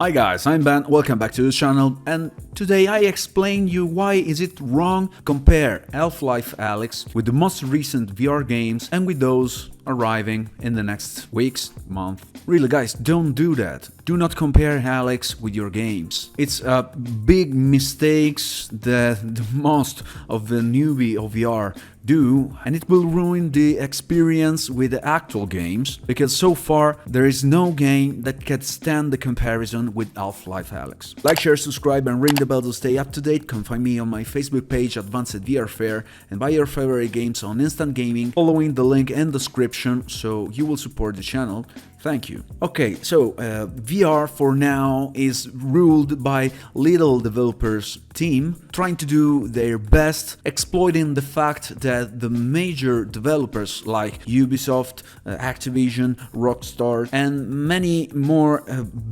Hi guys, I'm Ben, welcome back to the channel, and today I explain you why is it wrong compare Half Life Alyx with the most recent VR games and with those arriving in the next weeks, month. Really guys, don't do that. Do not compare Alyx with your games. It's a big mistakes that the most of the newbie of VR do, and it will ruin the experience with the actual games, because so far there is no game that can stand the comparison with Half Life Alyx. Like, share, subscribe and ring the bell to stay up to date. Come find me on my Facebook page Advanced VR Fair and buy your favorite games on Instant Gaming following the link in the description, so you will support the channel. Thank you. Okay, so VR for now is ruled by little developers team trying to do their best, exploiting the fact that the major developers like Ubisoft, Activision, Rockstar and many more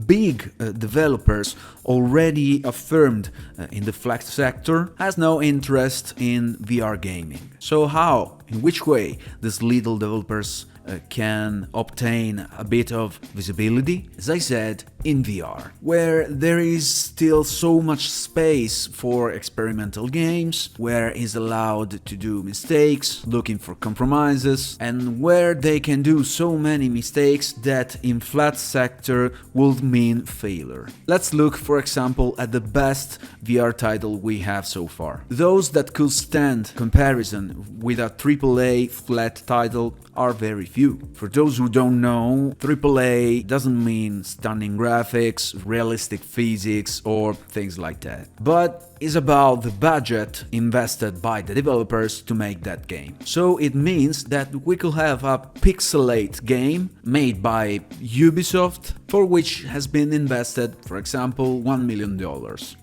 big developers already affirmed in the flex sector has no interest in VR gaming. So how, in which way these little developers can obtain a bit of visibility? As I said, in VR, where there is still so much space for experimental games, where is allowed to do mistakes, looking for compromises, and where they can do so many mistakes that in flat sector will mean failure. Let's look, for example, at the best VR title we have so far. Those that could stand comparison with a AAA flat title are very few. For those who don't know, AAA doesn't mean stunning graphics, realistic physics or things like that, but is about the budget invested by the developers to make that game. So it means that we could have a pixelate game made by Ubisoft for which has been invested, for example, $1 million,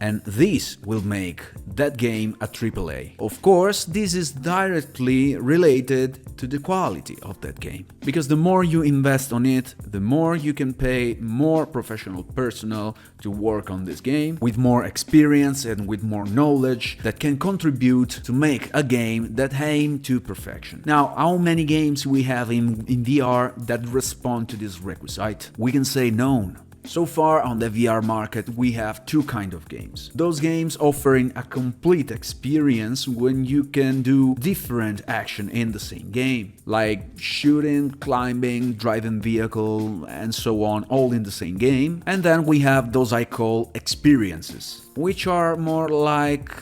and this will make that game a AAA. Of course, this is directly related to the quality of that game, because the more you invest on it, the more you can pay more professional personnel to work on this game with more experience and with more knowledge that can contribute to make a game that aim to perfection. Now, how many games we have in VR that respond to this requisite? We can say none. So far on the VR market we have two kinds of games. Those games offering a complete experience when you can do different action in the same game, like shooting, climbing, driving vehicle and so on, all in the same game. And then we have those I call experiences, which are more like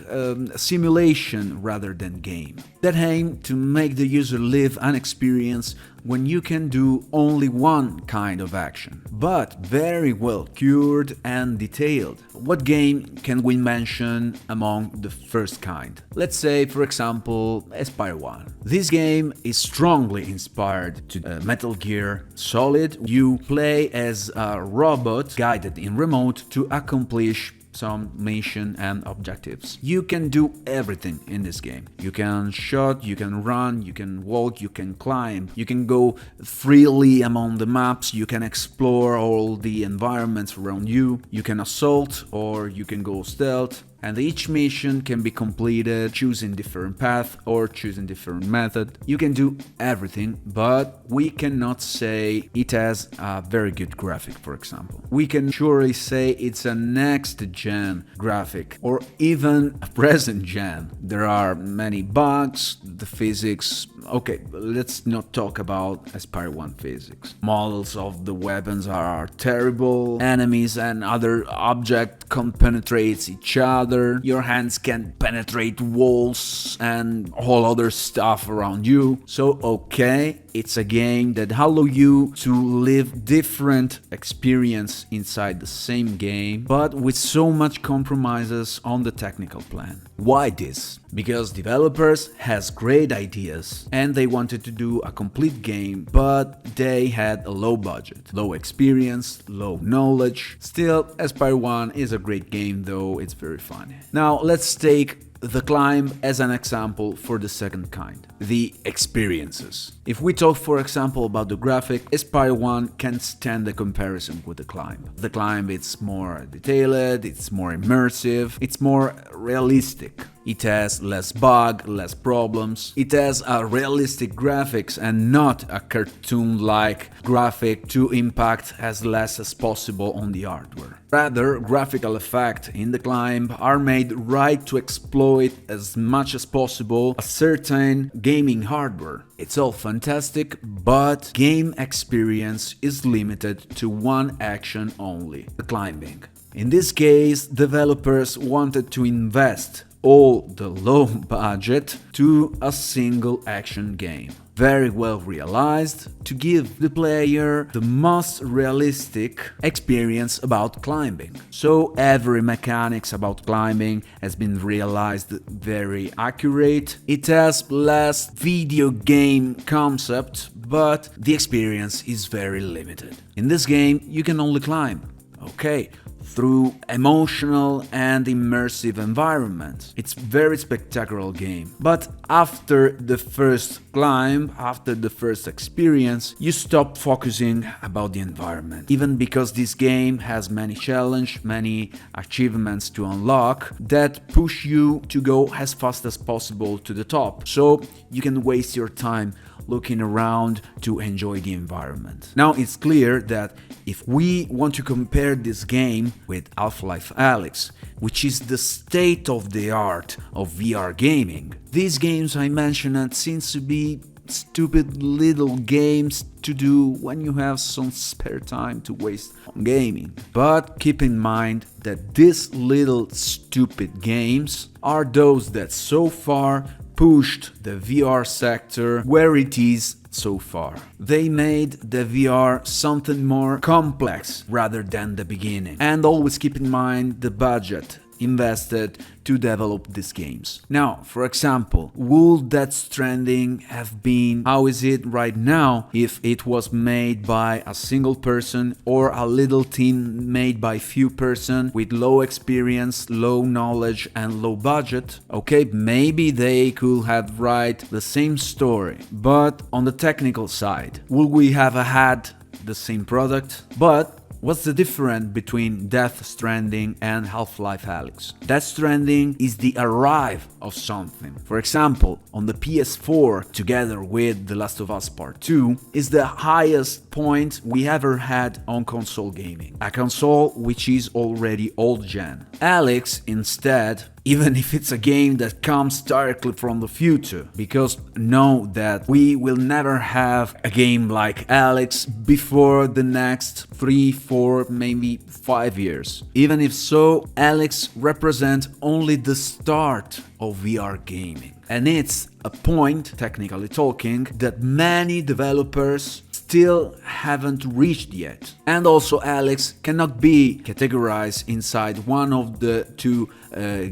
simulation rather than game, that aim to make the user live an experience when you can do only one kind of action, but very well cured and detailed. What game can we mention among the first kind? Let's say, for example, Aspire 1. This game is strongly inspired to Metal Gear Solid. You play as a robot guided in remote to accomplish some mission and objectives. You can do everything in this game. You can shoot, you can run, you can walk, you can climb, you can go freely among the maps, you can explore all the environments around you, you can assault or you can go stealth. And each mission can be completed choosing different path or choosing different method. You can do everything, but we cannot say it has a very good graphic, for example. We can surely say it's a next-gen graphic or even a present-gen. There are many bugs, the physics. Okay, let's not talk about Aspire 1 physics. Models of the weapons are terrible. Enemies and other objects can't penetrate each other. Your hands can penetrate walls and all other stuff around you. So okay, it's a game that allows you to live different experience inside the same game, but with so much compromises on the technical plan. Why this? Because developers has great ideas and they wanted to do a complete game, but they had a low budget, low experience, low knowledge. Still, Aspire 1 is a great game though, it's very fun. Now let's take The Climb as an example for the second kind, the experiences. If we talk, for example, about the graphic, Aspire 1 can stand the comparison with The Climb. The Climb, it's more detailed, it's more immersive, it's more realistic. It has less bug, less problems. It has a realistic graphics and not a cartoon-like graphic to impact as less as possible on the hardware. Rather, graphical effects in the climb are made right to exploit as much as possible a certain gaming hardware. It's all fantastic, but game experience is limited to one action only, the climbing. In this case, developers wanted to invest all the low budget to a single action game. Very well realized to give the player the most realistic experience about climbing. So every mechanics about climbing has been realized very accurate. It has less video game concept, but the experience is very limited. In this game, you can only climb. Okay, through emotional and immersive environments. It's very spectacular game. But after the first climb, after the first experience, you stop focusing about the environment. Even because this game has many challenges, many achievements to unlock that push you to go as fast as possible to the top. So you can waste your time looking around to enjoy the environment. Now it's clear that if we want to compare this game with Half Life Alyx, which is the state-of-the-art of VR gaming, these games I mentioned seems to be stupid little games to do when you have some spare time to waste on gaming. But keep in mind that these little stupid games are those that so far pushed the VR sector where it is so far. They made the VR something more complex rather than the beginning. And always keep in mind the budget invested to develop these games. Now, for example, would Death Stranding have been how is it right now if it was made by a single person or a little team made by few person with low experience, low knowledge and low budget? Okay, maybe they could have write the same story, but on the technical side, would we have had the same product? But what's the difference between Death Stranding and Half Life Alyx? Death Stranding is the arrive of something. For example, on the PS4, together with The Last of Us Part 2, is the highest point we ever had on console gaming. A console which is already old gen. Alyx, instead, even if it's a game that comes directly from the future, because know that we will never have a game like Alyx before the next 3, 4, maybe 5 years. Even if so, Alyx represents only the start of VR gaming. And it's a point, technically talking, that many developers still haven't reached yet. And also Alyx cannot be categorized inside one of the two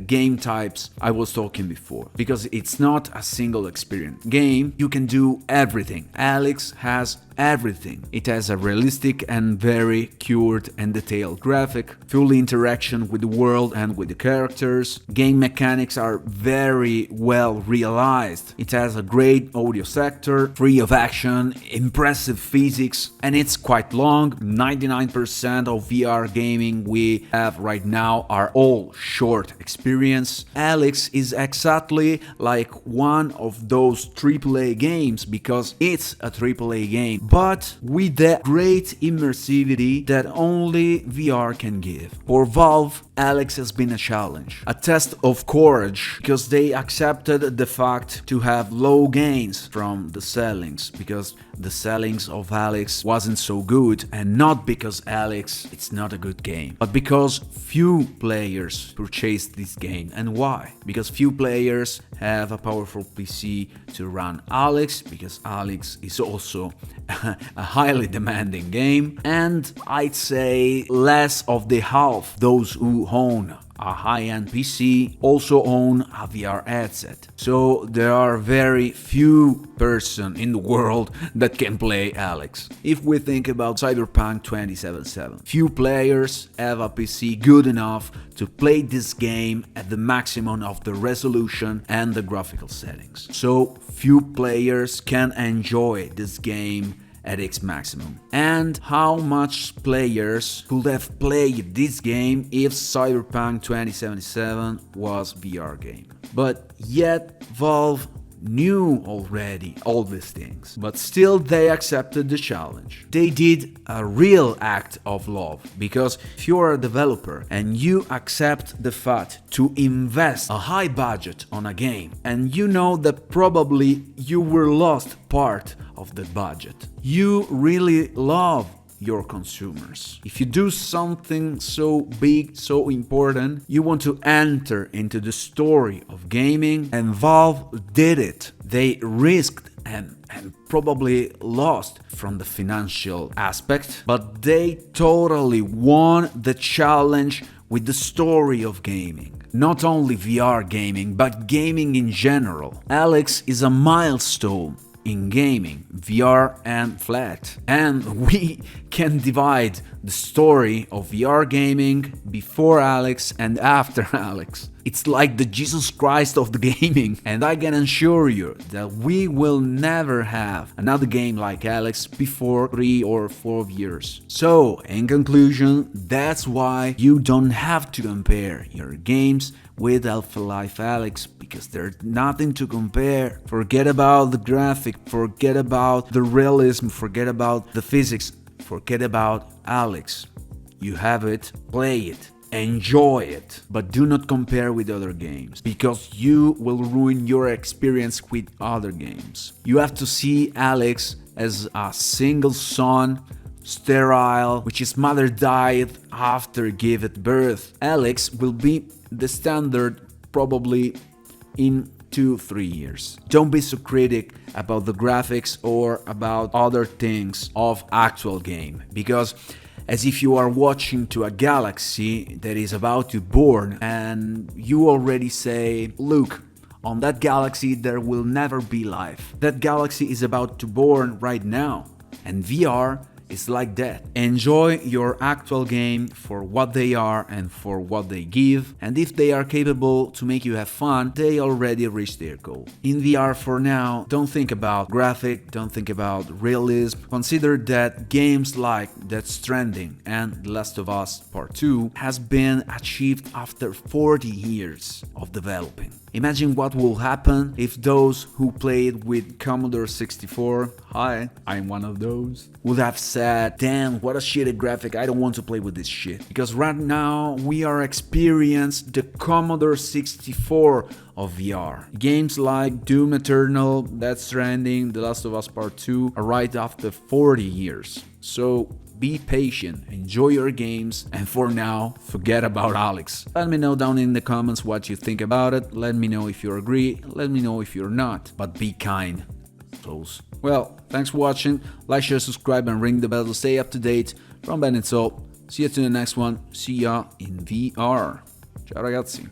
game types I was talking before, because it's not a single experience game. You can do everything. Alyx has everything. It has a realistic and very cured and detailed graphic, full interaction with the world and with the characters. Game mechanics are very well realized. It has a great audio sector, free of action, impressive physics, and it's quite long. 99% of VR gaming we have right now are all short experience. Alyx is exactly like one of those AAA games because it's a AAA game, but with that great immersivity that only VR can give. For Valve, Alyx has been a challenge, a test of courage, because they accepted the fact to have low gains from the sellings, because the sellings of Alyx wasn't so good, and not because Alyx it's not a good game, but because few players purchased this game. And why? Because few players have a powerful PC to run Alyx, because Alyx is also a highly demanding game, and I'd say less of the half those who own a high-end PC also own a VR headset. So there are very few person in the world that can play Alyx. If we think about Cyberpunk 2077, few players have a PC good enough to play this game at the maximum of the resolution and the graphical settings. So few players can enjoy this game at its maximum. And how much players could have played this game if Cyberpunk 2077 was VR game. But yet Valve knew already all these things, but still they accepted the challenge. They did a real act of love, because if you are a developer and you accept the fact to invest a high budget on a game, and you know that probably you were lost part of the budget, you really love your consumers. If you do something so big, so important, you want to enter into the story of gaming, and Valve did it. They risked and probably lost from the financial aspect, but they totally won the challenge with the story of gaming. Not only VR gaming, but gaming in general. Alyx is a milestone in gaming, VR and flat. And we can divide the story of VR gaming before Alyx and after Alyx. It's like the Jesus Christ of the gaming, and I can assure you that we will never have another game like Alyx before 3 or 4 years. So, in conclusion, that's why you don't have to compare your games with Half Life Alyx, because there's nothing to compare. Forget about the graphic, forget about the realism, forget about the physics, forget about Alyx. You have it, play it, enjoy it, but do not compare with other games, because you will ruin your experience with other games. You have to see Alyx as a single son, sterile, which his mother died after giving birth. Alyx will be the standard probably in 2-3 years. Don't be so critic about the graphics or about other things of actual game, because as if you are watching to a galaxy that is about to born and you already say, look, on that galaxy there will never be life. That galaxy is about to born right now, and VR is like that. Enjoy your actual game for what they are and for what they give, and if they are capable to make you have fun, they already reached their goal. In VR for now, don't think about graphic, don't think about realism. Consider that games like Death Stranding and The Last of Us Part 2 has been achieved after 40 years of developing. Imagine what will happen if those who played with Commodore 64, hi, I'm one of those, would have said, damn, what a shitty graphic, I don't want to play with this shit. Because right now we are experiencing the Commodore 64 of VR. Games like Doom Eternal, Death Stranding, The Last of Us Part 2 are right after 40 years. So be patient, enjoy your games, and for now, forget about Alyx. Let me know down in the comments what you think about it, let me know if you agree, let me know if you're not, but be kind. Close. Well, thanks for watching, like, share, subscribe, and ring the bell to stay up to date. From Ben and Soul, see you to the next one, see ya in VR. Ciao ragazzi.